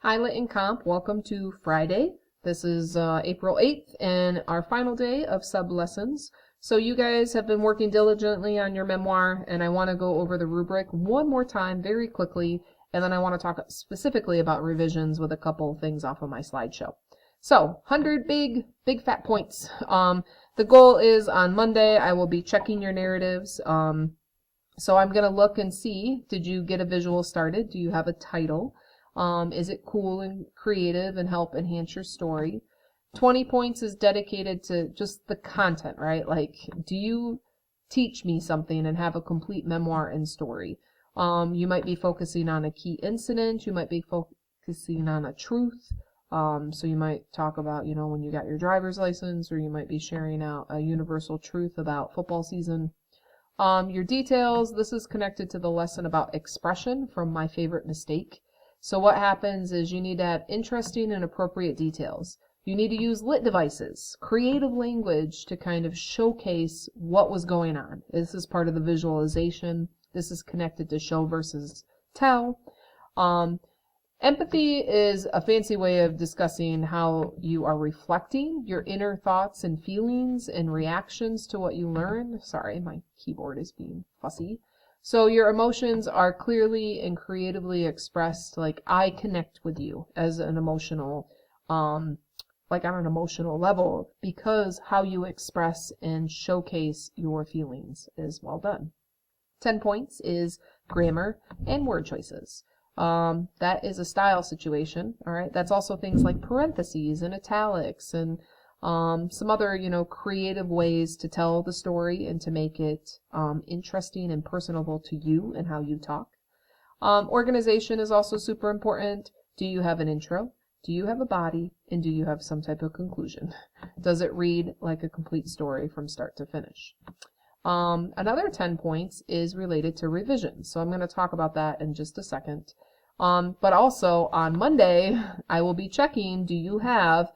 Hi, Lit and Comp. Welcome to Friday. This is April 8th and our final day of sub lessons. So you guys have been working diligently on your memoir, and I want to go over the rubric one more time very quickly, and then I want to talk specifically about revisions with a couple things off of my slideshow. So, 100 big fat points. The goal is on Monday I will be checking your narratives. So I'm going to look and see, did you get a visual started? Do you have a title? Is it cool and creative and help enhance your story? 20 points is dedicated to just the content, right? Like, do you teach me something and have a complete memoir and story? You might be focusing on a key incident. You might be focusing on a truth. So you might talk about, when you got your driver's license, or you might be sharing out a universal truth about football season. Your details, this is connected to the lesson about expression from My Favorite Mistake. So what happens is you need to have interesting and appropriate details. You need to use lit devices, creative language to kind of showcase what was going on. This is part of the visualization. This is connected to show versus tell. Empathy is a fancy way of discussing how you are reflecting your inner thoughts and feelings and reactions to what you learn. Sorry, my keyboard is being fussy. So your emotions are clearly and creatively expressed, like I connect with you as an emotional, like on an emotional level, because how you express and showcase your feelings is well done. 10 points is grammar and word choices. That is a style situation, all right? That's also things like parentheses and italics and some other, creative ways to tell the story and to make it interesting and personable to you and how you talk. Organization is also super important. Do you have an intro? Do you have a body? And do you have some type of conclusion? Does it read like a complete story from start to finish? Another 10 points is related to revision. So I'm going to talk about that in just a second. But also on Monday, I will be checking, do you have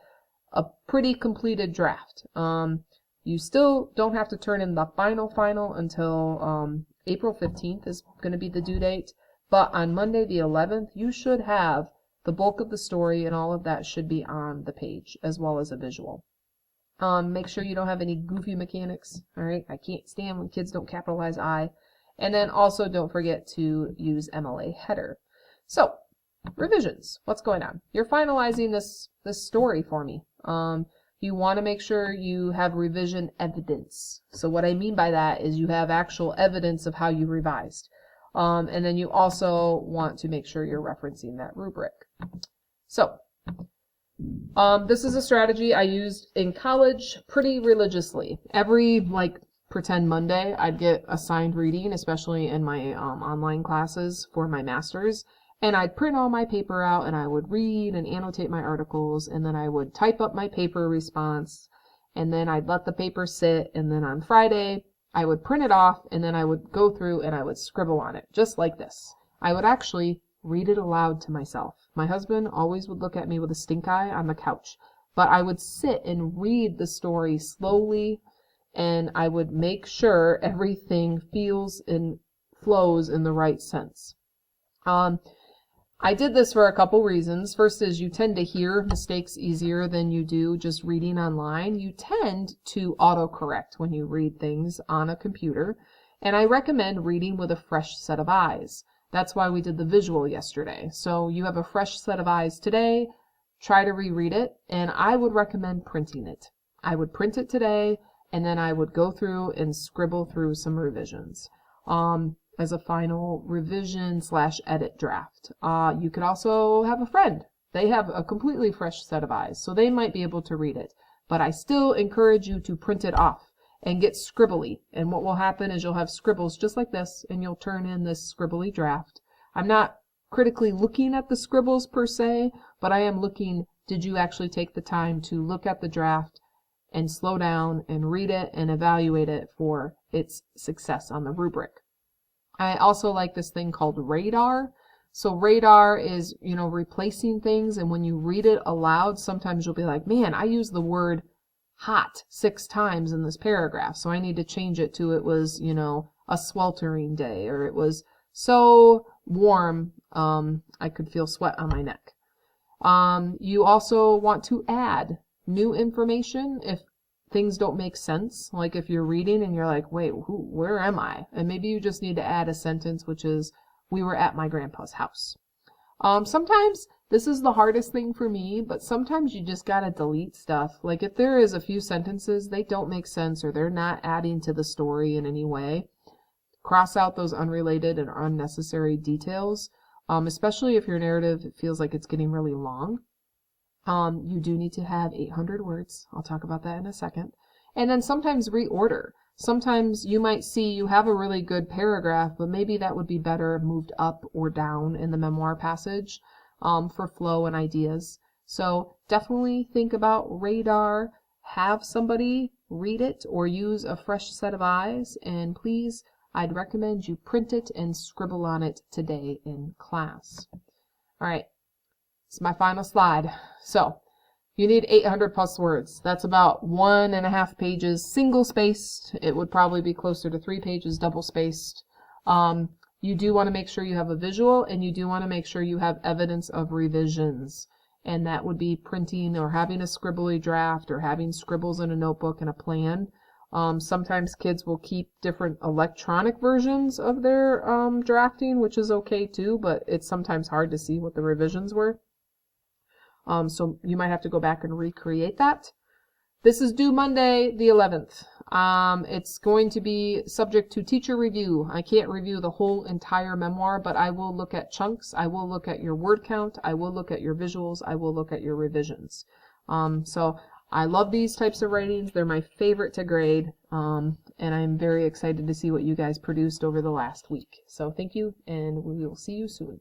a pretty completed draft? You still don't have to turn in the final until April 15th is going to be the due date. But on Monday the 11th, you should have the bulk of the story, and all of that should be on the page as well as a visual. Make sure you don't have any goofy mechanics. All right, I can't stand when kids don't capitalize I. And then also don't forget to use MLA header. So, revisions. What's going on? You're finalizing this story for me. You want to make sure you have revision evidence. So what I mean by that is you have actual evidence of how you revised. And then you also want to make sure you're referencing that rubric. So, this is a strategy I used in college pretty religiously. Every, pretend Monday, I'd get assigned reading, especially in my online classes for my master's. And I'd print all my paper out, and I would read and annotate my articles, and then I would type up my paper response, and then I'd let the paper sit, and then on Friday, I would print it off, and then I would go through and I would scribble on it, just like this. I would actually read it aloud to myself. My husband always would look at me with a stink eye on the couch, but I would sit and read the story slowly, and I would make sure everything feels and flows in the right sense. I did this for a couple reasons. First is you tend to hear mistakes easier than you do just reading online. You tend to autocorrect when you read things on a computer, and I recommend reading with a fresh set of eyes. That's why we did the visual yesterday. So you have a fresh set of eyes today, try to reread it, and I would recommend printing it. I would print it today, and then I would go through and scribble through some revisions. As a final revision/edit draft. You could also have a friend. They have a completely fresh set of eyes, so they might be able to read it. But I still encourage you to print it off and get scribbly. And what will happen is you'll have scribbles just like this, and you'll turn in this scribbly draft. I'm not critically looking at the scribbles per se, but I am looking, did you actually take the time to look at the draft and slow down and read it and evaluate it for its success on the rubric? I also like this thing called radar. So radar is, replacing things, and when you read it aloud, sometimes you'll be like, man, I used the word hot 6 times in this paragraph, so I need to change it to it was, a sweltering day, or it was so warm I could feel sweat on my neck. You also want to add new information if things don't make sense. Like if you're reading and you're like, wait, where am I? And maybe you just need to add a sentence, which is, we were at my grandpa's house. Sometimes this is the hardest thing for me, but sometimes you just gotta delete stuff. Like if there is a few sentences, they don't make sense or they're not adding to the story in any way, cross out those unrelated and unnecessary details, especially if your narrative feels like it's getting really long. You do need to have 800 words. I'll talk about that in a second. And then sometimes reorder. Sometimes you might see you have a really good paragraph, but maybe that would be better moved up or down in the memoir passage for flow and ideas. So definitely think about radar, have somebody read it or use a fresh set of eyes, and please, I'd recommend you print it and scribble on it today in class. All right, it's my final slide. So you need 800 plus words. That's about 1.5 pages single spaced. It would probably be closer to 3 pages double spaced. You do want to make sure you have a visual, and you do want to make sure you have evidence of revisions. And that would be printing or having a scribbly draft or having scribbles in a notebook and a plan. Sometimes kids will keep different electronic versions of their drafting, which is okay too, but it's sometimes hard to see what the revisions were. So you might have to go back and recreate that. This is due Monday the 11th. It's going to be subject to teacher review. I can't review the whole entire memoir, but I will look at chunks. I will look at your word count. I will look at your visuals. I will look at your revisions. So I love these types of writings. They're my favorite to grade. And I'm very excited to see what you guys produced over the last week. So thank you, and we will see you soon.